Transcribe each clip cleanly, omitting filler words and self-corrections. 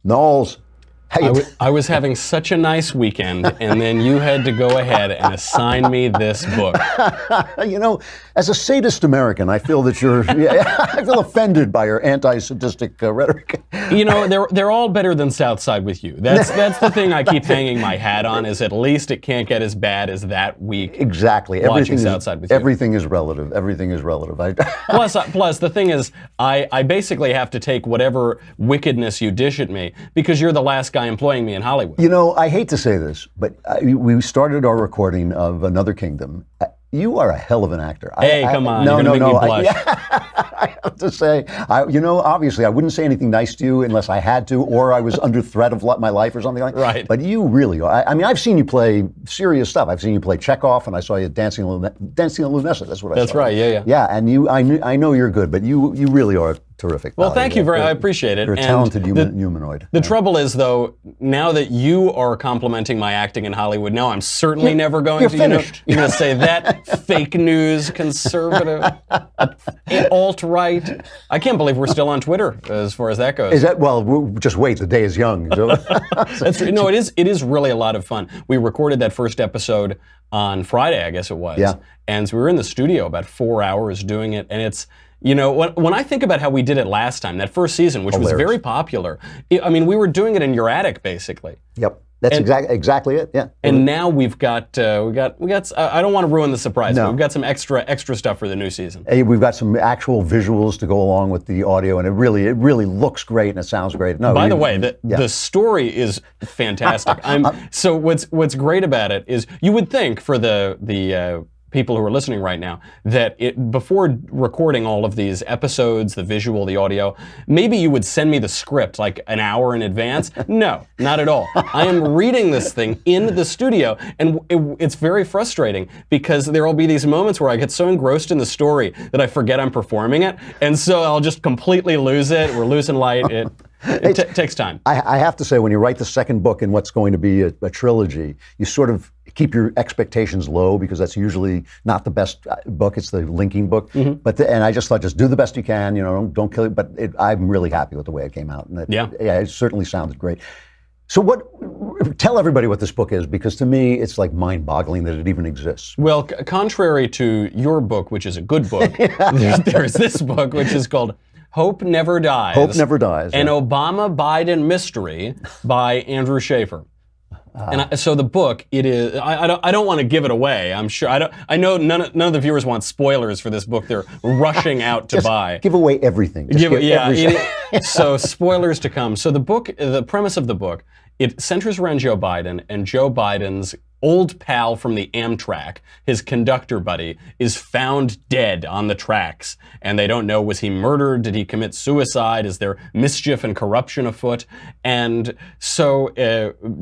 Knowles. I was having such a nice weekend, and then you had to go ahead and assign me this book. You know, as a sadist American, I feel that I feel offended by your anti-sadistic rhetoric. You know, they're all better than Southside with you. That's the thing I keep hanging my hat on, is at least it can't get as bad as that week. Exactly. Watching Southside with you. Everything is relative. Everything is relative. Plus, the thing is, I basically have to take whatever wickedness you dish at me, because you're the last guy employing me in Hollywood. You know, I hate to say this, but we started our recording of Another Kingdom. You are a hell of an actor. Hey, come on. You're going to make me blush. I have to say, obviously, I wouldn't say anything nice to you unless I had to, or I was under threat of my life or something like that. Right. But you really are. I mean, I've seen you play serious stuff. I've seen you play Chekhov, and I saw you dancing on Lunessa. That's what I saw. That's right, yeah. Yeah, and I know you're good, but you really are terrific. Well, thank you very much. I appreciate it. You're a talented humanoid. The trouble is, though, now that you are complimenting my acting in Hollywood, now I'm certainly never going to. Finished. You're going to say that fake news, conservative, alt-right. I can't believe we're still on Twitter as far as that goes. Is that, well, just wait, the day is young. So. That's true. No, it is really a lot of fun. We recorded that first episode on Friday, I guess it was. Yeah. And so we were in the studio about 4 hours doing it, and it's, you know, when I think about how we did it last time, that first season, which was very popular, I mean, we were doing it in your attic, basically. Yep. That's exactly it. Yeah. And now we got. I don't want to ruin the surprise. No. But we've got some extra stuff for the new season. Hey, we've got some actual visuals to go along with the audio, and it really looks great and it sounds great. No. By the way, the story is fantastic. So what's great about it is, you would think for the people who are listening right now, that before recording all of these episodes, the visual, the audio, maybe you would send me the script like an hour in advance. No, not at all. I am reading this thing in the studio, and it's very frustrating, because there will be these moments where I get so engrossed in the story that I forget I'm performing it, and so I'll just completely lose it. We're losing light. It takes time. I have to say, when you write the second book in what's going to be a trilogy, you sort of keep your expectations low, because that's usually not the best book. It's the linking book. Mm-hmm. And I just thought, just do the best you can. You know, don't kill it. But I'm really happy with the way it came out. And it certainly sounded great. So tell everybody what this book is, because to me, it's like mind-boggling that it even exists. Well, contrary to your book, which is a good book, there's this book, which is called Hope Never Dies. Hope Never Dies. An Obama-Biden Mystery by Andrew Shaffer. And so the book, it is. I don't want to give it away. I'm sure. I know none of the viewers want spoilers for this book. They're rushing out to buy. Give away everything. So spoilers to come. So the book, the premise of the book, it centers around Joe Biden, and Joe Biden's old pal from the Amtrak, his conductor buddy, is found dead on the tracks. And they don't know, was he murdered? Did he commit suicide? Is there mischief and corruption afoot? And so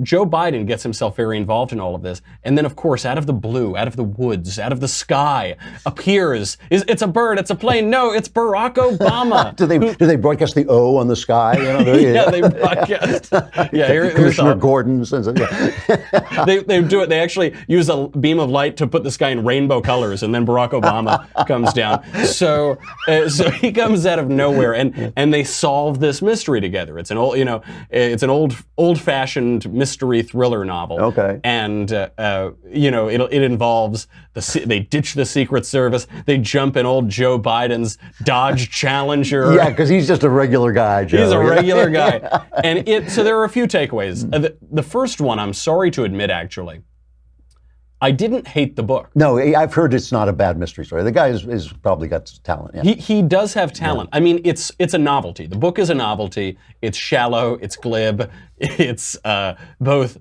Joe Biden gets himself very involved in all of this. And then, of course, out of the blue, out of the woods, out of the sky, appears, it's a bird, it's a plane. No, it's Barack Obama. Do they broadcast the O on the sky? You know, yeah, they broadcast. Yeah, Commissioner Gordon says it. Yeah. They do it. They actually use a beam of light to put the sky in rainbow colors, and then Barack Obama comes down. So he comes out of nowhere, and they solve this mystery together. It's an old-fashioned mystery thriller novel. Okay. And it involves they ditch the Secret Service. They jump in old Joe Biden's Dodge Challenger. Yeah, because he's just a regular guy, Joe. He's a regular guy. And so there are a few takeaways. The first one, I'm sorry to admit, actually, I didn't hate the book. No, I've heard it's not a bad mystery story. The guy is probably got talent. Yeah. He does have talent. Yeah. I mean, it's a novelty. The book is a novelty. It's shallow. It's glib. It's both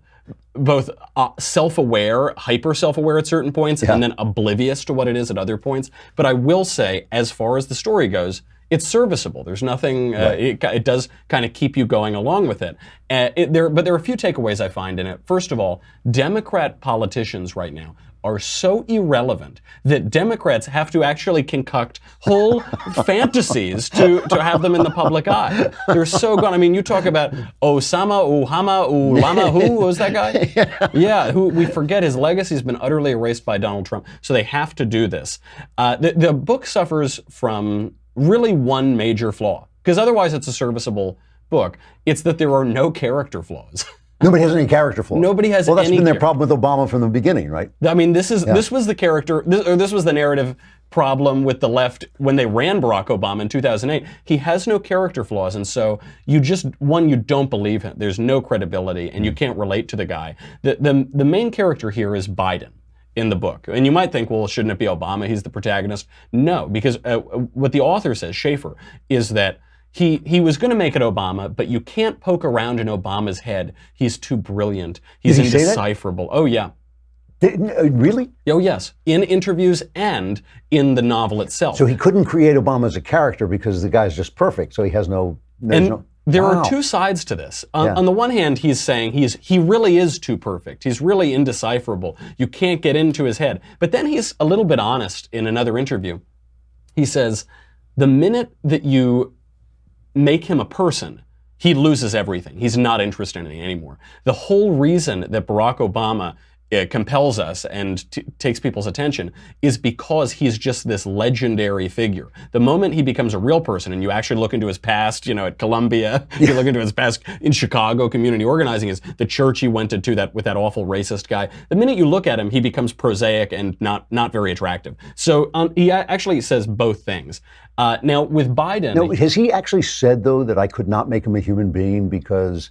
self-aware, hyper self-aware at certain points, and then oblivious to what it is at other points. But I will say, as far as the story goes, it's serviceable. There's nothing. It does kind of keep you going along with it. But there are a few takeaways I find in it. First of all, Democrat politicians right now are so irrelevant that Democrats have to actually concoct whole fantasies to have them in the public eye. They're so gone. I mean, you talk about Osama, Uhama, Ulama, who was that guy? Yeah, who we forget his legacy has been utterly erased by Donald Trump. So they have to do this. The book suffers from really one major flaw, because otherwise it's a serviceable book. It's that there are no character flaws. Nobody has any character flaws. Nobody has Well, that's any been their problem with Obama from the beginning, right? I mean, this was the character, this was the narrative problem with the left when they ran Barack Obama in 2008. He has no character flaws, and so you don't believe him. There's no credibility, and you can't relate to the guy. The main character here is Biden in the book. And you might think, well, shouldn't it be Obama? He's the protagonist. No, because what the author says, Shaffer, is that he was going to make it Obama, but you can't poke around in Obama's head. He's too brilliant. He's Did he say that? indecipherable. Oh, yeah. Really? Oh, yes. In interviews and in the novel itself. So he couldn't create Obama as a character because the guy's just perfect. So he has no. There Wow. are two sides to this. On the one hand, he's saying he really is too perfect. He's really indecipherable. You can't get into his head. But then he's a little bit honest in another interview. He says, the minute that you make him a person, he loses everything. He's not interested in it anymore. The whole reason that Barack Obama compels us and takes people's attention is because he's just this legendary figure. The moment he becomes a real person and you actually look into his past, at Columbia, you look into his past in Chicago, community organizing, is the church he went to that with that awful racist guy. The minute you look at him, he becomes prosaic and not very attractive. So he actually says both things. Now with Biden, No, has he actually said though that I could not make him a human being because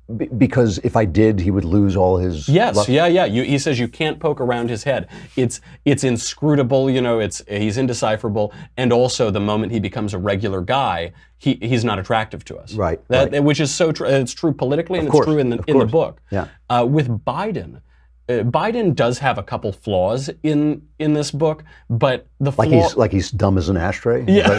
if I did, he would lose all his. Yes, yeah. He says you can't poke around his head. It's inscrutable. He's indecipherable, and also the moment he becomes a regular guy, he's not attractive to us. Right. Which is so true. It's true politically, and Of course, it's true in the book. Yeah. With Biden. Biden does have a couple flaws in this book, but the flaw... Like he's dumb as an ashtray? Yeah.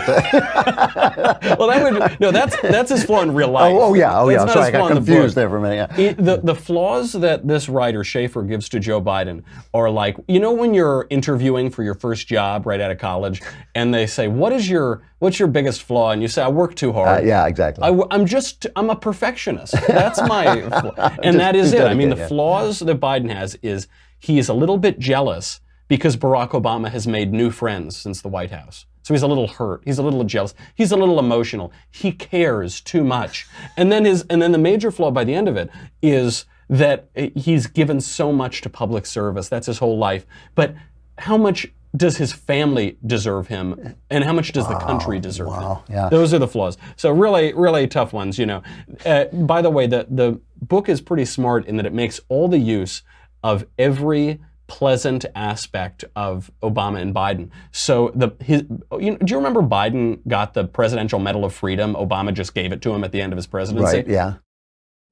Well, that's his flaw in real life. Oh yeah. It's not Sorry, his I flaw got in the confused book. there for a minute. Yeah. The flaws that this writer, Shaffer, gives to Joe Biden are like, when you're interviewing for your first job right out of college, and they say, what's your biggest flaw? And you say, I work too hard. Yeah, exactly. I'm a perfectionist. That's my flaw. And that is it. I mean, the flaws that Biden has is he is a little bit jealous because Barack Obama has made new friends since the White House. So he's a little hurt. He's a little jealous. He's a little emotional. He cares too much. And then the major flaw by the end of it is that he's given so much to public service. That's his whole life. But how much does his family deserve him, and how much does the country deserve him? Yeah. Those are the flaws. So really, really tough ones. By the way, the book is pretty smart in that it makes all the use of every pleasant aspect of Obama and Biden. So do you remember Biden got the Presidential Medal of Freedom? Obama just gave it to him at the end of his presidency. Right. Yeah.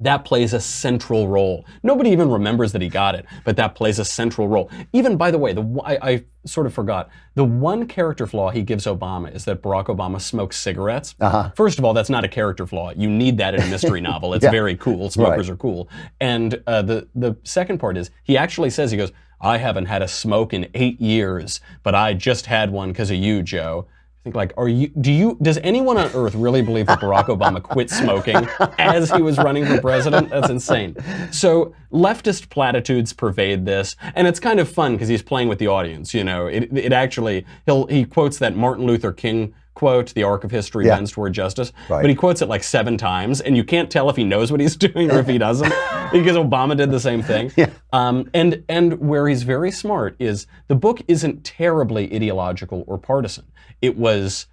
That plays a central role. Nobody even remembers that he got it, but that plays a central role. Even, by the way, I sort of forgot, the one character flaw he gives Obama is that Barack Obama smokes cigarettes. Uh-huh. First of all, that's not a character flaw. You need that in a mystery novel. It's very cool. Smokers are cool. And the second part is, he actually says, he goes, I haven't had a smoke in 8 years, but I just had one because of you, Joe. Does anyone on earth really believe that Barack Obama quit smoking as he was running for president? That's insane. So leftist platitudes pervade this, and it's kind of fun because he's playing with the audience. It actually, he quotes that Martin Luther King quote, the arc of history bends toward justice, but he quotes it like 7 times, and you can't tell if he knows what he's doing or if he doesn't, because Obama did the same thing. Yeah. And where he's very smart is the book isn't terribly ideological or partisan. It was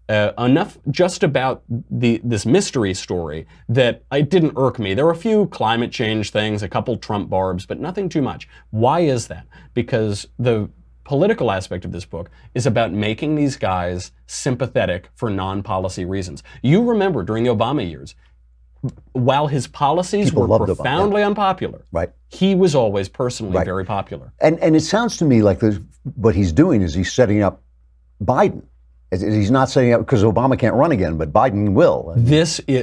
enough just about this mystery story that it didn't irk me. There were a few climate change things, a couple Trump barbs, but nothing too much. Why is that? Because the political aspect of this book is about making these guys sympathetic for non-policy reasons. You remember during the Obama years, while his policies were profoundly unpopular, he was always personally very popular. And it sounds to me like what he's doing is he's setting up Biden. He's not setting up because Obama can't run again, but Biden will.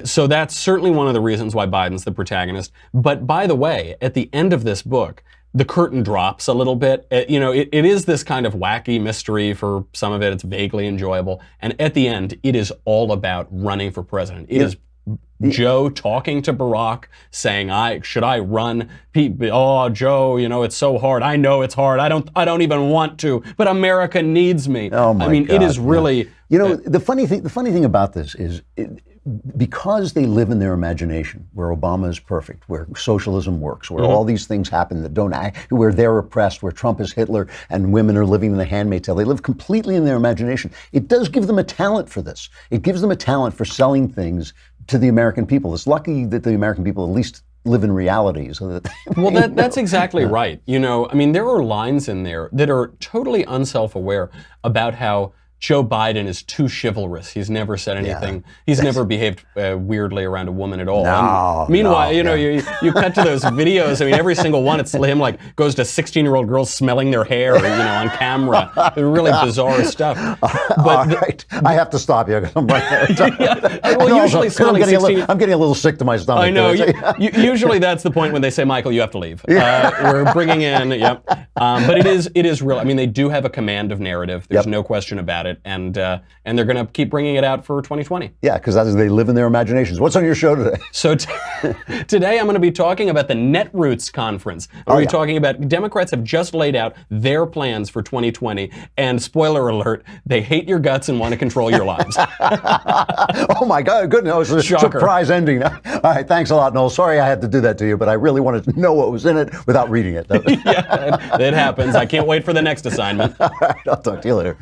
So that's certainly one of the reasons why Biden's the protagonist. But by the way, at the end of this book, the curtain drops a little bit. It is this kind of wacky mystery. For some of it, it's vaguely enjoyable. And at the end, it is all about running for president. It is Joe talking to Barack, saying, should I run? Oh, Joe, it's so hard. I know it's hard. I don't even want to, but America needs me. Oh my God. It is really... the funny thing about this is, because they live in their imagination, where Obama is perfect, where socialism works, where all these things happen that don't act, where they're oppressed, where Trump is Hitler and women are living in the Handmaid's Tale. They live completely in their imagination. It does give them a talent for this. It gives them a talent for selling things to the American people. It's lucky that the American people at least live in reality, so that well, that's exactly right. There are lines in there that are totally unself-aware about how Joe Biden is too chivalrous. He's never said anything. Yeah. He's never behaved weirdly around a woman at all. Meanwhile, you cut to those videos. Every single one, it's him goes to 16-year-old girls smelling their hair, on camera. Really bizarre stuff. But right. I have to stop you. I'm usually smelling I'm getting a little sick to my stomach. I know. Usually that's the point when they say, Michael, you have to leave. We're bringing in. Yep. But it is real. They do have a command of narrative. There's no question about it. And they're going to keep bringing it out for 2020. Yeah, because they live in their imaginations. What's on your show today? So today I'm going to be talking about the Netroots Conference. We're talking about Democrats have just laid out their plans for 2020, and spoiler alert, they hate your guts and want to control your lives. Oh my God, goodness, it was a surprise ending. All right, thanks a lot, Noel. Sorry I had to do that to you, but I really wanted to know what was in it without reading it. Yeah, it happens. I can't wait for the next assignment. All right, I'll talk to you later.